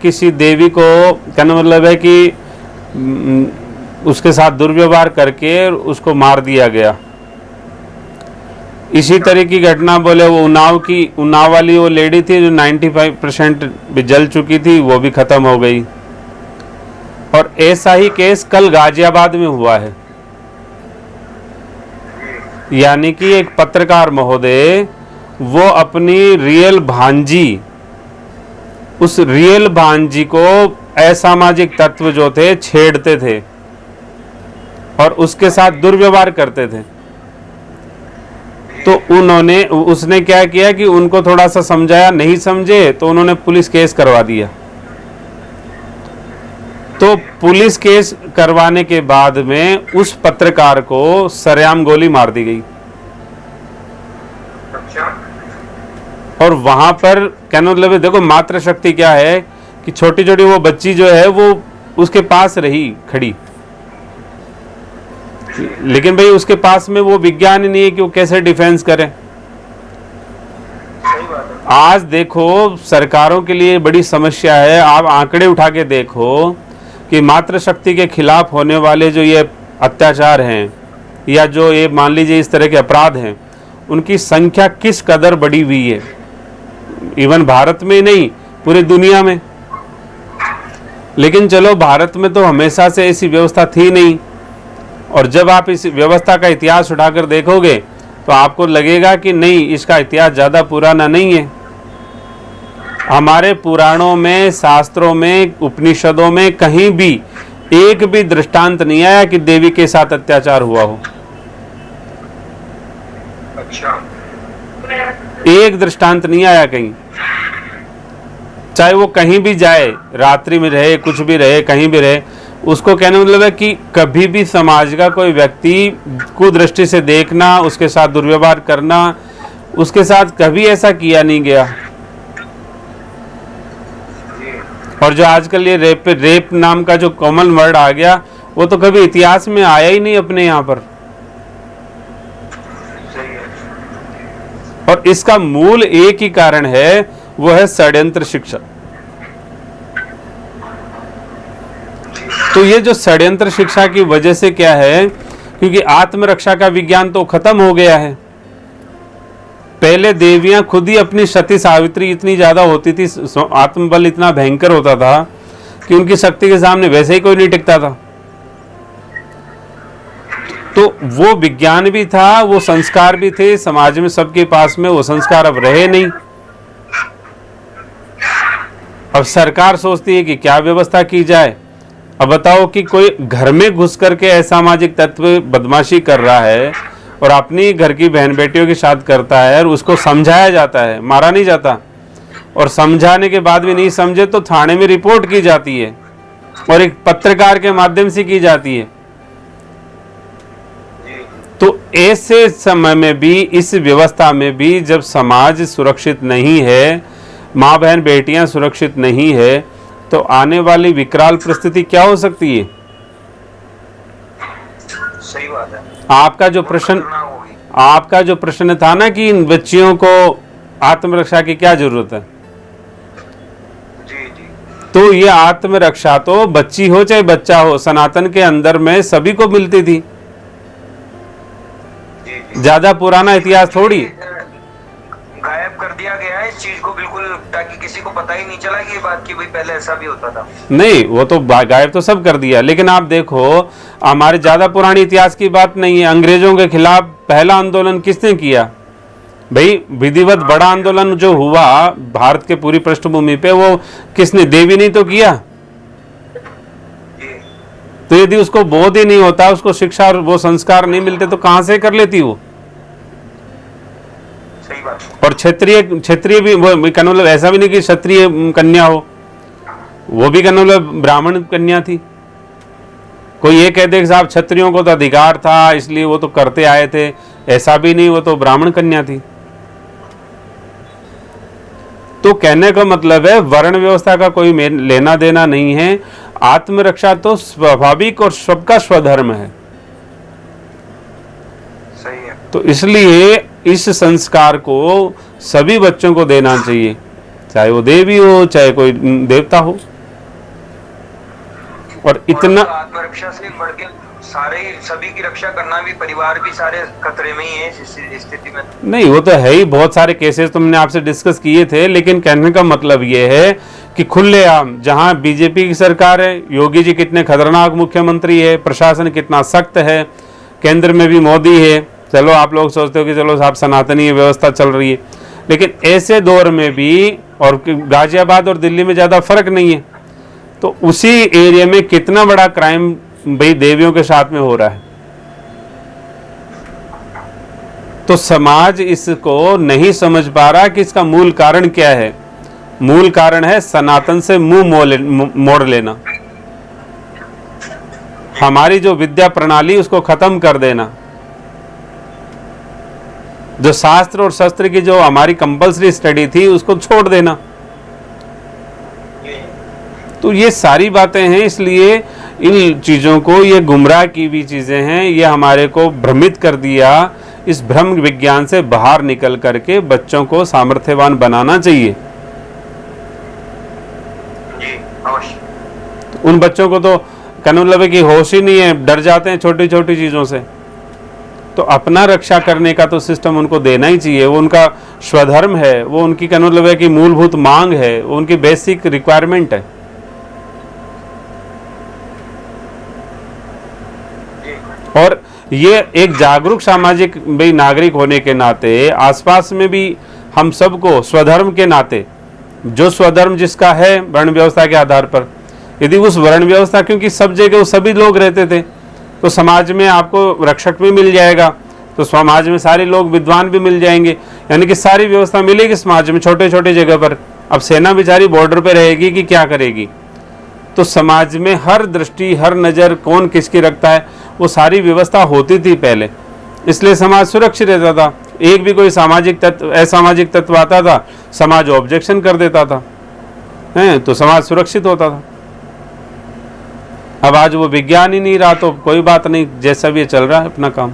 किसी देवी को, कहने मतलब है कि उसके साथ दुर्व्यवहार करके उसको मार दिया गया। इसी तरह की घटना बोले वो उन्नाव वाली वो लेडी थी जो 95% भी जल चुकी थी, वो भी खत्म हो गई। और ऐसा ही केस कल गाजियाबाद में हुआ है। यानी कि एक पत्रकार महोदय वो अपनी रियल भांजी, उस रियल भांजी को असामाजिक तत्व जो थे छेड़ते थे और उसके साथ दुर्व्यवहार करते थे। तो उसने क्या किया कि उनको थोड़ा सा समझाया, नहीं समझे तो उन्होंने पुलिस केस करवा दिया। तो पुलिस केस करवाने के बाद में उस पत्रकार को सरेआम गोली मार दी गई। और वहां पर कहने मतलब देखो मातृ शक्ति क्या है कि छोटी छोटी वो बच्ची जो है वो उसके पास रही खड़ी, लेकिन भाई उसके पास में वो विज्ञान ही नहीं है कि वो कैसे डिफेंस करे। आज देखो सरकारों के लिए बड़ी समस्या है। आप आंकड़े उठा के देखो कि मातृशक्ति के खिलाफ होने वाले जो ये अत्याचार हैं या जो ये मान लीजिए इस तरह के अपराध हैं, उनकी संख्या किस कदर बढ़ी हुई है। इवन भारत में नहीं, पूरी दुनिया में। लेकिन चलो भारत में तो हमेशा से ऐसी व्यवस्था थी नहीं, और जब आप इस व्यवस्था का इतिहास उठाकर देखोगे तो आपको लगेगा कि नहीं, इसका इतिहास ज़्यादा पुराना नहीं है। हमारे पुराणों में, शास्त्रों में, उपनिषदों में कहीं भी एक भी दृष्टांत नहीं आया कि देवी के साथ अत्याचार हुआ हो। अच्छा, एक दृष्टांत नहीं आया कहीं। चाहे वो कहीं भी जाए, रात्रि में रहे, कुछ भी रहे, कहीं भी रहे, उसको कहने मतलब है कि कभी भी समाज का कोई व्यक्ति कुदृष्टि से देखना, उसके साथ दुर्व्यवहार करना, उसके साथ कभी ऐसा किया नहीं गया। और जो आजकल ये रेप नाम का जो कॉमन वर्ड आ गया, वो तो कभी इतिहास में आया ही नहीं अपने यहाँ पर। और इसका मूल एक ही कारण है, वो है षड्यंत्र शिक्षा। तो ये जो षड्यंत्र शिक्षा की वजह से क्या है, क्योंकि आत्मरक्षा का विज्ञान तो खत्म हो गया है। पहले देवियां खुद ही अपनी सती सावित्री इतनी ज्यादा होती थी, आत्मबल इतना भयंकर होता था कि उनकी शक्ति के सामने वैसे ही कोई नहीं टिकता था। तो वो विज्ञान भी था, वो संस्कार भी थे, समाज में सबके पास में वो संस्कार अब रहे नहीं। अब सरकार सोचती है कि क्या व्यवस्था की जाए। अब बताओ कि कोई घर में घुस करके असामाजिक तत्व बदमाशी कर रहा है और अपनी घर की बहन बेटियों के साथ करता है, और उसको समझाया जाता है, मारा नहीं जाता। और समझाने के बाद भी नहीं समझे तो थाने में रिपोर्ट की जाती है, और एक पत्रकार के माध्यम से की जाती है। तो ऐसे समय में भी, इस व्यवस्था में भी, जब समाज सुरक्षित नहीं है, माँ बहन बेटियां सुरक्षित नहीं है, तो आने वाली विकराल परिस्थिति क्या हो सकती है। सही बात है। आपका जो प्रश्न था ना कि इन बच्चियों को आत्मरक्षा की क्या जरूरत है, जी जी, तो ये आत्मरक्षा तो बच्ची हो चाहे बच्चा हो, सनातन के अंदर में सभी को मिलती थी। ज्यादा पुराना इतिहास थोड़ी। गायब कर दिया गया है इस चीज को बिल्कुल, ताकि किसी को पता ही नहीं चला कि ये बात की भाई पहले ऐसा भी होता था। नहीं, वो तो गायब तो सब कर दिया। लेकिन आप देखो, हमारे ज्यादा पुरानी इतिहास की बात नहीं है। अंग्रेजों के खिलाफ पहला आंदोलन किसने किया भाई? विधिवत बड़ा आंदोलन जो हुआ भारत के पूरी पृष्ठभूमि पे, वो किसने? देवी नहीं तो किया। तो यदि उसको बोध ही नहीं होता, उसको शिक्षा और वो संस्कार नहीं मिलते, तो कहां से कर लेती वो? सही बात। और क्षत्रिय भी मतलब ऐसा भी नहीं कि क्षत्रिय कन्या हो, वो भी मतलब ब्राह्मण कन्या थी। कोई ये कह दे कि साहब क्षत्रियों को तो अधिकार था इसलिए वो तो करते आए थे, ऐसा भी नहीं, वो तो ब्राह्मण कन्या थी। तो कहने का मतलब है वर्ण व्यवस्था का कोई लेना देना नहीं है। आत्मरक्षा तो स्वाभाविक और सबका स्वधर्म है। सही है। तो इसलिए इस संस्कार को सभी बच्चों को देना चाहिए, चाहे वो देवी हो चाहे कोई देवता हो। और इतना आत्मरक्षा से बढ़ के सभी की रक्षा करना भी, परिवार भी सारे खतरे में ही है इस स्थिति में। नहीं, वो तो है ही, बहुत सारे केसेस तुमने आपसे डिस्कस किए थे, लेकिन कहने का मतलब ये है कि खुलेआम जहां बीजेपी की सरकार है, योगी जी कितने खतरनाक मुख्यमंत्री है, प्रशासन कितना सख्त है, केंद्र में भी मोदी है, चलो आप लोग सोचते हो कि चलो साहब सनातनी व्यवस्था चल रही है, लेकिन ऐसे दौर में भी, और गाजियाबाद और दिल्ली में ज़्यादा फर्क नहीं है, तो उसी एरिया में कितना बड़ा क्राइम भाई देवियों के साथ में हो रहा है। तो समाज इसको नहीं समझ पा रहा कि इसका मूल कारण क्या है। मूल कारण है सनातन से मुंह मोड़ लेना, हमारी जो विद्या प्रणाली उसको खत्म कर देना, जो शास्त्र और शस्त्र की जो हमारी कंपल्सरी स्टडी थी उसको छोड़ देना। तो ये सारी बातें हैं, इसलिए इन चीज़ों को, ये गुमराह की हुई चीज़ें हैं, ये हमारे को भ्रमित कर दिया। इस भ्रम विज्ञान से बाहर निकल करके बच्चों को सामर्थ्यवान बनाना चाहिए। उन बच्चों को तो कहने मतलब है कि होश ही नहीं है, डर जाते हैं छोटी छोटी चीज़ों से। तो अपना रक्षा करने का तो सिस्टम उनको देना ही चाहिए, वो उनका स्वधर्म है, वो उनकी कहने मतलब है कि मूलभूत मांग है, वो उनकी बेसिक रिक्वायरमेंट है। और ये एक जागरूक सामाजिक भाई नागरिक होने के नाते आसपास में भी हम सबको स्वधर्म के नाते, जो स्वधर्म जिसका है वर्ण व्यवस्था के आधार पर, यदि उस वर्ण व्यवस्था, क्योंकि सब जगह सभी लोग रहते थे, तो समाज में आपको रक्षक भी मिल जाएगा, तो समाज में सारे लोग विद्वान भी मिल जाएंगे, यानी कि सारी व्यवस्था मिलेगी समाज में छोटे छोटे जगह पर। अब सेना बेचारी बॉर्डर पे रहेगी कि क्या करेगी, तो समाज में हर दृष्टि, हर नज़र कौन किसकी रखता है, वो सारी व्यवस्था होती थी पहले, इसलिए समाज सुरक्षित रहता था। एक भी कोई सामाजिक तत्व, असामाजिक तत्व आता था, समाज ऑब्जेक्शन कर देता था, तो समाज सुरक्षित होता था। अब आज वो विज्ञान ही नहीं रहा, तो कोई बात नहीं, जैसा भी चल रहा है अपना काम।